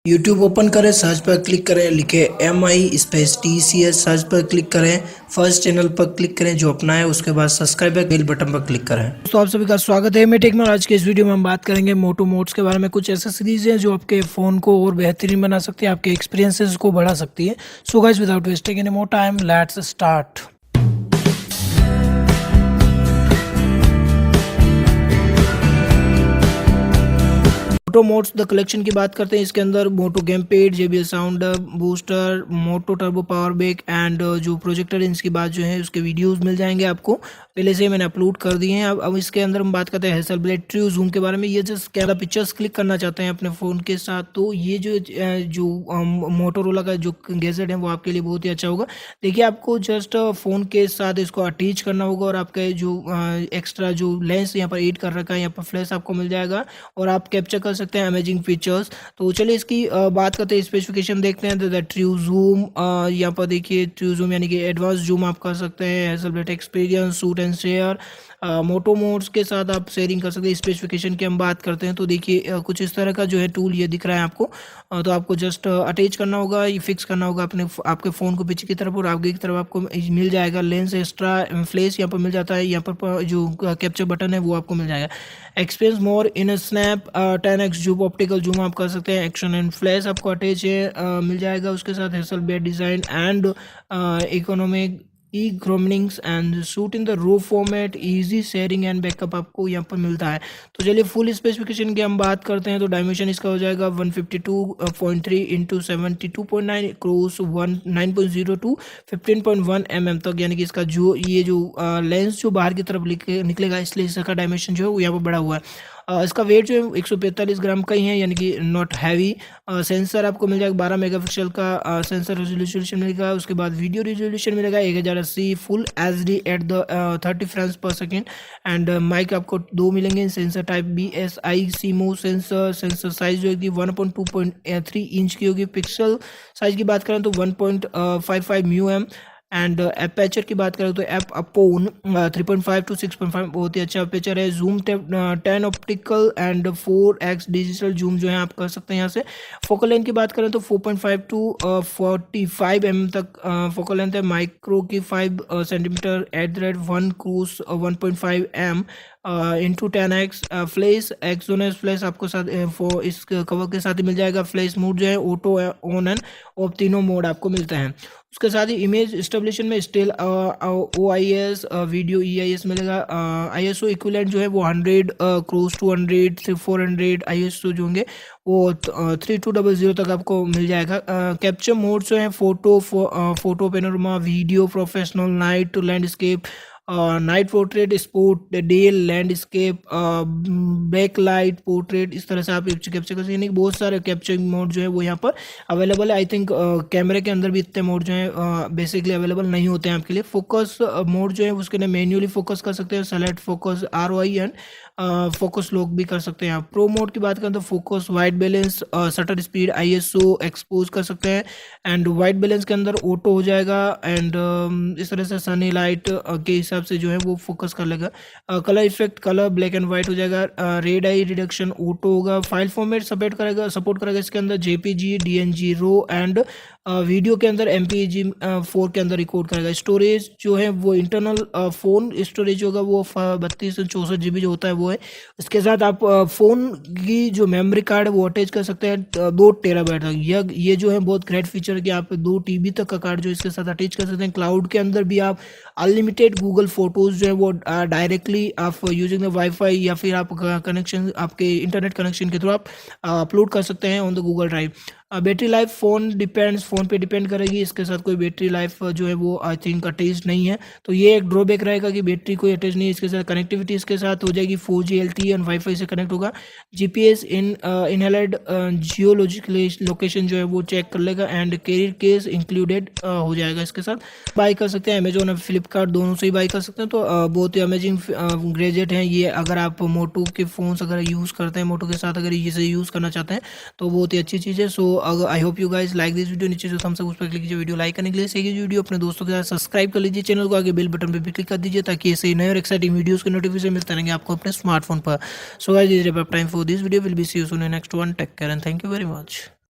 YouTube open करें, search पर click करें, लिखे MI स्पेस TCH, सर्च पर क्लिक करें, फर्स्ट चैनल पर क्लिक करें जो अपना है, उसके बाद सब्सक्राइब बेल बटन पर क्लिक करें। दोस्तों आप सभी का स्वागत है, मैं टेक में। आज के इस वीडियो में हम बात करेंगे मोटो मोड्स के बारे में। कुछ एसेसरीज हैं जो आपके फ़ोन को और बेहतरीन बना सकती है, आपके एक्सपीरियंसेस को बढ़ा सकती है। So guys without wasting any more time, let's start. Moto Mods the collection की बात करते हैं। इसके अंदर Moto game pad, JBL sound booster, Moto turbo power pack and जो प्रोजेक्टर, इनकी बात जो है उसके वीडियोस मिल जाएंगे आपको। पहले से मैंने अपलोड कर दिए हैं। अब इसके अंदर हम बात करते हैं हैसलब्लेड ट्रू जूम के बारे में। ये जस्ट कैमरा पिक्चर्स क्लिक करना चाहते हैं अपने फ़ोन के साथ, तो ये जो मोटोरोला का जो गैजेट है वो आपके लिए बहुत ही अच्छा होगा। देखिए, आपको जस्ट फ़ोन के साथ इसको अटैच करना होगा और आपका जो एक्स्ट्रा जो लेंस यहाँ पर एड कर रखा है, यहाँ पर फ्लैश आपको मिल जाएगा और आप कैप्चर कर सकते हैं अमेजिंग फीचर्स। तो चलिए इसकी बात करते हैं, स्पेसिफिकेशन देखते हैं। द ट्रू जूम, यहाँ पर देखिए ट्रू जूम यानी कि एडवांस जूम आप कर सकते हैं। Hasselblad experience, shoot and share, Moto Mods के साथ आप शेयरिंग कर सकते हैं। स्पेसिफिकेशन की हम बात करते हैं तो देखिए कुछ इस तरह का जो है टूल ये दिख रहा है आपको। तो आपको जस्ट अटैच करना होगा, ये फिक्स करना होगा आपके फ़ोन को पीछे की तरफ, और आगे की तरफ आपको मिल जाएगा लेंस एक्स्ट्रा फ्लैश यहाँ पर मिल जाता है। यहाँ पर जो कैप्चर बटन है वो आपको मिल जाएगा। Experience more in snap 10x zoom, optical zoom आप कर सकते हैं। एक्शन एंड फ्लैश आपको अटैच है मिल जाएगा उसके साथ। Hasselblad design and economic groomings and shoot in the raw format, easy sharing and backup आपको यहाँ पर मिलता है। तो चलिए फुल स्पेसिफिकेशन की हम बात करते हैं। तो डायमेंशन इसका हो जाएगा 152.3 इंटू 72.9 क्रॉस 9.0 टू 15.1 mm तक, यानी कि इसका जो लेंस जो बाहर की तरफ निकलेगा, इसलिए इसका डायमेंशन जो है वो यहाँ पर बड़ा हुआ है। इसका वेट जो है 145 ग्राम का ही है, यानी कि नॉट हैवी। सेंसर आपको मिल जाएगा 12 मेगापिक्सल का सेंसर रेजोल्यूशन मिलेगा। उसके बाद वीडियो रेजोल्यूशन मिलेगा 1080 full HD at the 30 frames पर सेकेंड। एंड माइक आपको 2 मिलेंगे। Sensor type BSI CMOS sensor size जो है 1.2.3 इंच की होगी। पिक्सल साइज की बात करें तो 1.55 म्यू एंड एपेचर की बात करें तो एप अपोन 3.5 टू 6.5 बहुत ही अच्छा एपेचर है। Zoom 10 optical and 4x digital zoom जो है आप कर सकते हैं यहाँ से। फोकल लेंथ की बात करें तो 4.5 टू 45 mm तक फोकल लेंथ है। माइक्रो की 5 सेंटीमीटर @1 क्रूज 1.5 m इंटू 10x फ्लैश एक्सोनेस फ्लैश आपको साथ इस कवर के साथ ही मिल जाएगा। फ्लैश मोड जो है ऑटो, ऑन एंड ऑफ तीनों मोड आपको मिलते हैं। उसके साथ ही इमेज स्टेबलिशन में स्टिल OIS वीडियो EIS मिलेगा। ISO इक्विवेलेंट जो है वो 100 क्लोज टू 100 से 400 ISO जो होंगे वो 3200 तक आपको मिल जाएगा। कैप्चर मोड जो है photo panorama, video, professional, night landscape, night portrait, sport, day landscape, back light, portrait, इस तरह से आप कैप्चर कर सकते हैं। बहुत सारे कैप्चरिंग मोड जो है वो यहाँ पर अवेलेबल है। आई थिंक कैमरे के अंदर भी इतने मोड जो है बेसिकली अवेलेबल नहीं होते हैं आपके लिए। फोकस मोड जो है उसके लिए मैन्युअली फोकस कर सकते हैं, select focus ROI and focus lock भी कर सकते हैं आप। प्रो मोड की बात करें तो focus, white balance, shutter speed, ISO expose कर सकते हैं। एंड वाइट बैलेंस के अंदर ऑटो हो जाएगा एंड इस तरह से सनी लाइट के हिसाब से जो है वो फोकस कर लेगा। Colour effect, colour black and white हो जाएगा। रेड आई रिडक्शन ऑटो होगा। फाइल फॉर्मेट सपोर्ट करेगा इसके अंदर JPG, DNG, raw and video के अंदर MPEG 4 के अंदर रिकॉर्ड करेगा। स्टोरेज जो है वो इंटरनल फ़ोन स्टोरेज होगा वो 32 से 64 GB जो होता है वो है। इसके साथ आप फ़ोन की जो मेमोरी कार्ड है वो अटैच कर सकते हैं 2 टेराबाइट तक। ये जो है बहुत ग्रेट फीचर है कि आप 2 TB तक का कार्ड जो इसके साथ अटैच कर सकते हैं। क्लाउड के अंदर भी आप अनलिमिटेड गूगल फोटोज़ जो है वो डायरेक्टली आप यूजिंग द वाईफाई या फिर आप कनेक्शन आपके इंटरनेट कनेक्शन के थ्रू आप अपलोड कर सकते हैं on the Google drive. Battery life phone पे डिपेंड करेगी। इसके साथ कोई बैटरी लाइफ जो है वो आई थिंक अटैच नहीं है, तो ये एक ड्रॉबैक रहेगा कि बैटरी कोई अटैच नहीं है। इसके साथ कनेक्टिविटी इसके साथ हो जाएगी 4G LTE एंड वाईफाई से कनेक्ट होगा। GPS इनहेलेड जियोलॉजिकल लोकेशन जो है वो चेक कर लेगा एंड कैरियर केस इंक्लूडेड हो जाएगा। इसके साथ बाई कर सकते हैं अमेजोन और फ्लिपकार्ट दोनों से ही बाई कर सकते हैं। तो बहुत ही अमेजिंग गैजेट हैं ये। अगर आप मोटो के फ़ोन्स अगर यूज़ करते हैं, मोटो के साथ अगर इसे यूज़ करना चाहते हैं तो बहुत ही अच्छी चीज़ है। So I hope you guys like this video. नीचे जो थम्स अप उस पर क्लिक कीजिए। वीडियो लाइक करने के लिए सही वीडियो अपने दोस्तों के साथ सब्सक्राइब कर लीजिए। चैनल को आगे बेल बटन पे भी क्लिक कर दीजिए ताकि ऐसे नए और एक्साइटिंग वीडियोस के नोटिफिकेशन मिलते रहेंगे आपको अपने स्मार्टफोन पर। So guys this is time for this video, will be see you soon in next one. Take care and thank you very much.